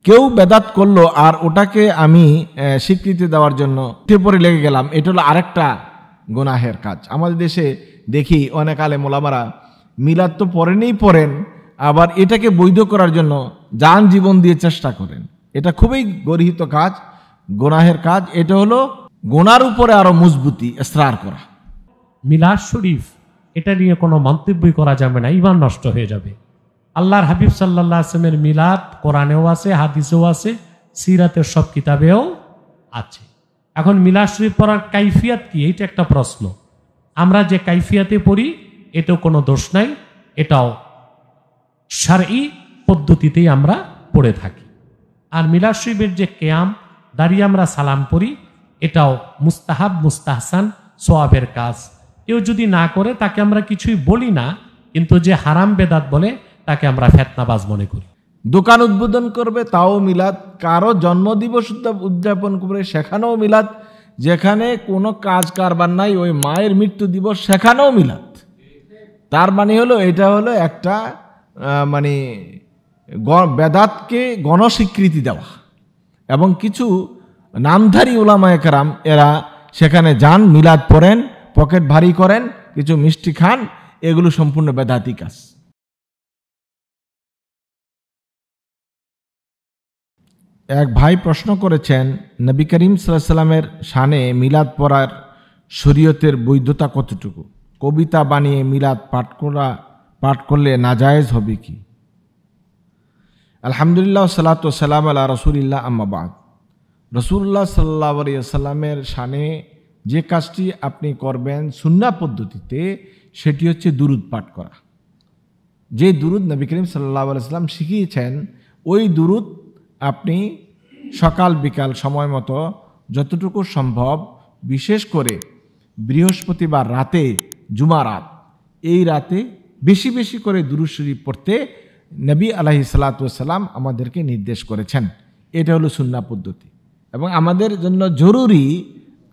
কেউ বেদাত করলো আর ওটাকে আমি স্বীকৃতি দেওয়ার জন্য উঠে পড়ে লেগে গেলাম, এটা হলো আরেকটা গুনাহের কাজ। আমাদের দেশে দেখি অনেক আলেম ওলামারা মিলাদ তো পড়েন, আবার এটাকে বৈধ করার জন্য জান জীবন দিয়ে চেষ্টা করেন। এটা খুবই গর্হিত কাজ, গুনাহের কাজ। এটা হলো গুনার উপরে আরো মজবুতি ইসরার করা। মিলাদ শরীফ এটা নিয়ে কোনো মন্তব্যই করা যাবে না, ঈমান নষ্ট হয়ে যাবে। আল্লাহর হাবিব সাল্লাল্লাহু আলাইহি ওয়াসাল্লামের মিলাদ কোরআনেও আছে, হাদিসেও আছে, সিরাতের সব কিতাবেও আছে। এখন মিলাদ শরীফ পড়ার কাইফিয়াত কি, এইটা একটা প্রশ্ন। আমরা যে কাইফিয়াতে পড়ি এতেও কোনো দোষ নাই, এটাও শারঈ পদ্ধতিতেই আমরা পড়ে থাকি। আর মিলাদ শরীফের যে কিয়াম দাঁড়িয়ে আমরা সালাম পড়ি, এটাও মুস্তাহাব, মুস্তাহসান, সওয়াবের কাজ। কেউ যদি না করে তাকে আমরা কিছুই বলি না, কিন্তু যে হারাম বেদাত বলে তাকে আমরা ফিতনাবাজ মনে করি। দোকান উদ্বোধন করবে তাও মিলাদ, কারো জন্মদিবস উদযাপন করে সেখানেও মিলাদ, যেখানে কোনো কাজ কারবার নাই ওই মায়ের মৃত্যু দিবস সেখানেও মিলাদ। তার মানে হলো এটা হলো একটা মানে বেদাতকে গণস্বীকৃতি দেওয়া। এবং কিছু নামধারী উলামায়ে কেরাম এরা সেখানে যান, মিলাদ পড়েন, পকেট ভারী করেন, কিছু মিষ্টি খান, এগুলো সম্পূর্ণ বেদাতি কাজ। এক ভাই প্রশ্ন করেছেন, নবী করিম সাল্লাল্লাহু আলাইহি ওয়াসাল্লামের শানে মিলাদ পড়ার শরীয়তের বৈধতা কতটুকু? কবিতা বানিয়ে মিলাদ পাঠ করলে নাজায়েজ হবে কি? আলহামদুলিল্লাহ, সালাতু ওয়াসসালামু আলা রাসূলিল্লাহ, আম্মা বাদ। রাসূলুল্লাহ সাল্লাল্লাহু আলাইহি ওয়াসাল্লামের শানে যে কাজটি আপনি করবেন সুন্নাহ পদ্ধতিতে, সেটি হচ্ছে দুরুদ পাঠ করা। যে দুরুদ নবী করিম সাল্লাল্লাহু আলাইহি ওয়াসাল্লাম শিখিয়েছেন, ওই দুরুদ আপনি সকাল বিকাল সময় মতো যতটুকু সম্ভব, বিশেষ করে বৃহস্পতিবার রাতে, জুমা রাত, এই রাতে বেশি বেশি করে দুরূদ শরীফ পড়তে নবী আলাইহিস সালাতু ওয়াস সালাম আমাদেরকে নির্দেশ করেছেন। এটা হলো সুন্নাহ পদ্ধতি এবং আমাদের জন্য জরুরি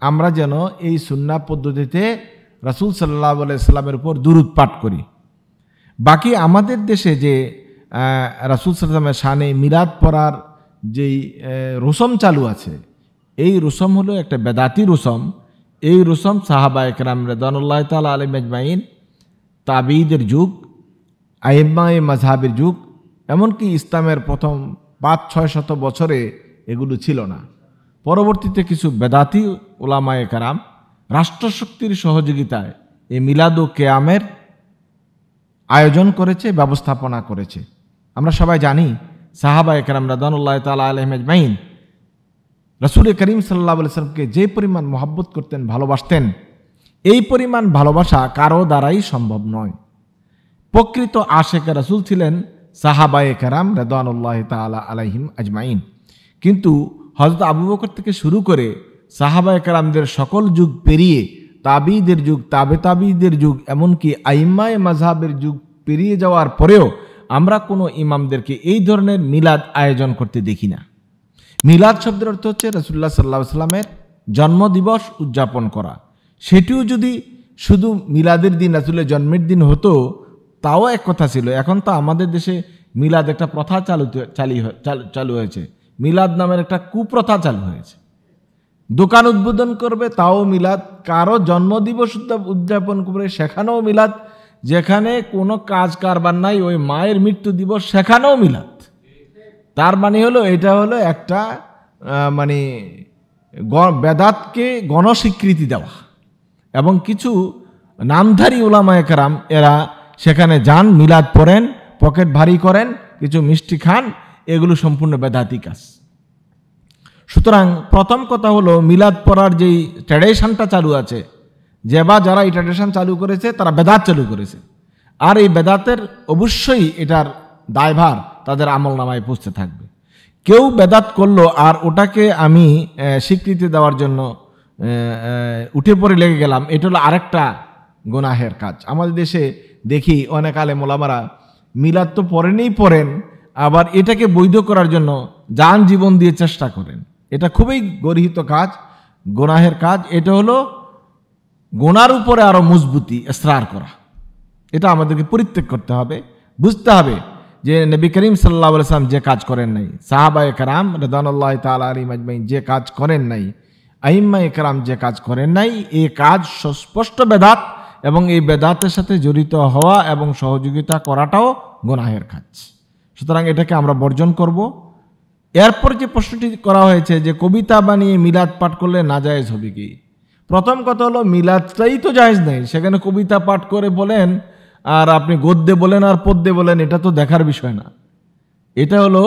আমরা যেন এই সুন্নাহ পদ্ধতিতে রাসূল সাল্লাল্লাহু আলাইহি সাল্লামের উপর দুরূদ পাঠ করি। বাকি আমাদের দেশে যে রাসূল সাল্লাল্লাহু আলাইহি ওয়াসাল্লামের শানে মিলাদ পড়ার যেই রসম চালু আছে, এই রসম হলো একটা বেদাতি রসম। এই রসম সাহাবায়ে কেরাম রাদিয়াল্লাহু তাআলা আলাইহিম আজমাইন, তাবিঈদের যুগ, আইম্মায়ে মাযহাবের যুগ, এমনকি ইসলামের প্রথম ৫-৬ শত বছরে এগুলো ছিল না। পরবর্তীতে কিছু বেদাতি উলামায়ে কেরাম রাষ্ট্রশক্তির সহযোগিতায় এই মিলাদ ও কিয়ামের আয়োজন করেছে, ব্যবস্থাপনা করেছে। আমরা সবাই জানি সাহাবায়ে কেরাম রাদিয়াল্লাহু তাআলা আলাইহিম আজমাইন রাসূল করিম সাল্লাল্লাহু আলাইহি ওয়াসাল্লামকে যে পরিমাণ মহব্বত করতেন, ভালোবাসতেন, এই পরিমাণ ভালোবাসা কারো দ্বারাই সম্ভব নয়। প্রকৃত আশেকে রাসূল ছিলেন সাহাবায়ে কেরাম রাদিয়াল্লাহু তাআলা আলাইহিম আজমাইন। কিন্তু হযরত আবু বকর থেকে শুরু করে সাহাবায়ে কেরামদের সকল যুগ পেরিয়ে তাবিঈদের যুগ, তাবিঈদের যুগ, এমনকি আইম্মায়ে মাযহাবের যুগ পেরিয়ে যাওয়ার পরেও আমরা কোনো ইমামদেরকে এই ধরনের মিলাদ আয়োজন করতে দেখি না। মিলাদ শব্দের অর্থ হচ্ছে রাসূলুল্লাহ সাল্লাল্লাহু আলাইহি ওয়াসাল্লামের জন্মদিবস উদযাপন করা। সেটিও যদি শুধু মিলাদের দিন, রাসূলের জন্মের দিন হতো তাও এক কথা ছিল। এখন তো আমাদের দেশে মিলাদ একটা প্রথা চালু হয়েছে, মিলাদ নামের একটা কুপ্রথা চালু হয়েছে। দোকান উদ্বোধন করবে তাও মিলাদ, কারো জন্মদিবস উদযাপন করে সেখানেও মিলাদ, যেখানে কোনো কাজ কারবার নাই ওই মায়ের মৃত্যু দিবস সেখানেও মিলাদ। তার মানে হলো এটা হলো একটা মানে বেদাতকে গণস্বীকৃতি দেওয়া। এবং কিছু নামধারী উলামায়ে কেরাম এরা সেখানে যান, মিলাদ পড়েন, পকেট ভারী করেন, কিছু মিষ্টি খান, এগুলো সম্পূর্ণ বেদাতি কাজ। সুতরাং প্রথম কথা হলো মিলাদ পড়ার যেই ট্র্যাডিশনটা চালু আছে, যারা এই ট্র্যাডিশন চালু করেছে তারা বেদাত চালু করেছে। আর এই বেদাতের অবশ্যই এটার দায়ভার তাদের আমলনামায় পৌঁছতে থাকবে। কেউ বেদাত করলো আর ওটাকে আমি স্বীকৃতি দেওয়ার জন্য উঠে পড়ে লেগে গেলাম, এটা হলো আরেকটা গুনাহের কাজ। আমাদের দেশে দেখি অনেক আলেম ওলামারা মিলাদ তো পড়েন, আবার এটাকে বৈধ করার জন্য জান জীবন দিয়ে চেষ্টা করেন। এটা খুবই গর্হিত কাজ, গুনাহের কাজ। এটা হলো গুনার উপরে আরো মজবুতি ইসরার করা। এটা আমাদেরকে পরিত্যাগ করতে হবে। বুঝতে হবে যে নবী করিম সাল্লাল্লাহু আলাইহি ওয়াসাল্লাম যে কাজ করেন নাই, সাহাবায়ে কেরাম রাদিয়াল্লাহু তাআলা আলাইহিম আজমাইন যে কাজ করেন নাই, আইম্মায়ে কেরাম যে কাজ করেন নাই, এই কাজ সুস্পষ্ট বেদাত এবং এই বেদাতের সাথে জড়িত হওয়া এবং সহযোগিতা করাটাও গুনাহের কাজ। সুতরাং এটাকে আমরা বর্জন করব। এরপর যে প্রশ্নটি করা হয়েছে যে কবিতা বানিয়ে মিলাদ পাঠ করলে নাজায়েজ হবে কি? প্রথম কথা হলো মিলাদটাই তো জায়েজ নেই, সেখানে কবিতা পাঠ করে বলেন আর আপনি গদ্যে বলেন আর পদ্যে বলেন, এটা তো দেখার বিষয় না। এটা হলো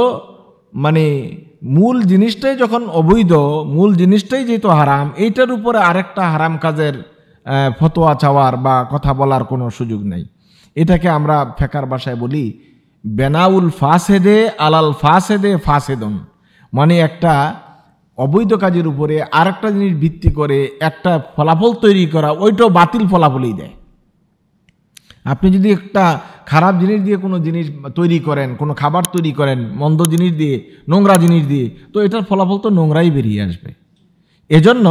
মানে মূল জিনিসটাই যখন অবৈধ, মূল জিনিসটাই যেহেতু হারাম, এইটার উপরে আরেকটা হারাম কাজের ফতোয়া চাওয়ার বা কথা বলার কোনো সুযোগ নেই। এটাকে আমরা ফেকার ভাষায় বলি বেনাউল ফাসেদে আলাল ফাসেদে ফাসেদন, মানে একটা অবৈধ কাজের উপরে আরেকটা জিনিস ভিত্তি করে একটা ফলাফল তৈরি করা, ওইটাও বাতিল ফলাফলই দেয়। আপনি যদি একটা খারাপ জিনিস দিয়ে কোনো জিনিস তৈরি করেন, কোনো খাবার তৈরি করেন মন্দ জিনিস দিয়ে, নোংরা জিনিস দিয়ে, তো এটার ফলাফল তো নোংরাই বেরিয়ে আসবে। এজন্য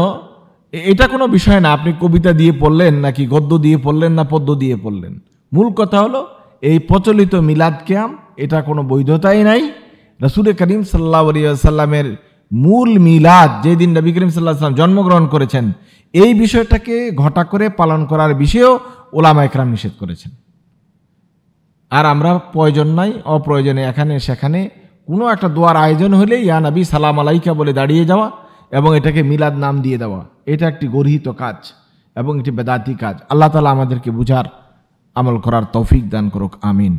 এটা কোনো বিষয় না আপনি কবিতা দিয়ে পড়লেন নাকি গদ্য দিয়ে পড়লেন না পদ্য দিয়ে পড়লেন। মূল কথা হলো এই প্রচলিত মিলাদ কিয়াম, এটা কোনো বৈধতাই নাই। রাসূল করিম সাল্লাল্লাহু আলাইহি ওয়াসাল্লামের মূল মিলাদ, যেদিন নবী করিম সাল্লাল্লাহু আলাইহি ওয়াসাল্লাম জন্মগ্রহণ করেছেন, এই বিষয়টাকে ঘটা করে পালন করার বিষয়েও উলামায়ে কেরাম নিষেধ করেছেন। আর আমরা প্রয়োজন নাই, অপ্রয়োজনে এখানে সেখানে কোনো একটা দোয়ার আয়োজন হলে ইয়া নবী সালাম আলাইকা বলে দাঁড়িয়ে যাওয়া এবং এটাকে মিলাদ নাম দিয়ে দেওয়া, এটা একটি গর্হিত কাজ এবং এটি বেদাতি কাজ। আল্লাহ তাআলা আমাদেরকে বুঝার আমল করার তৌফিক দান করুক, আমিন।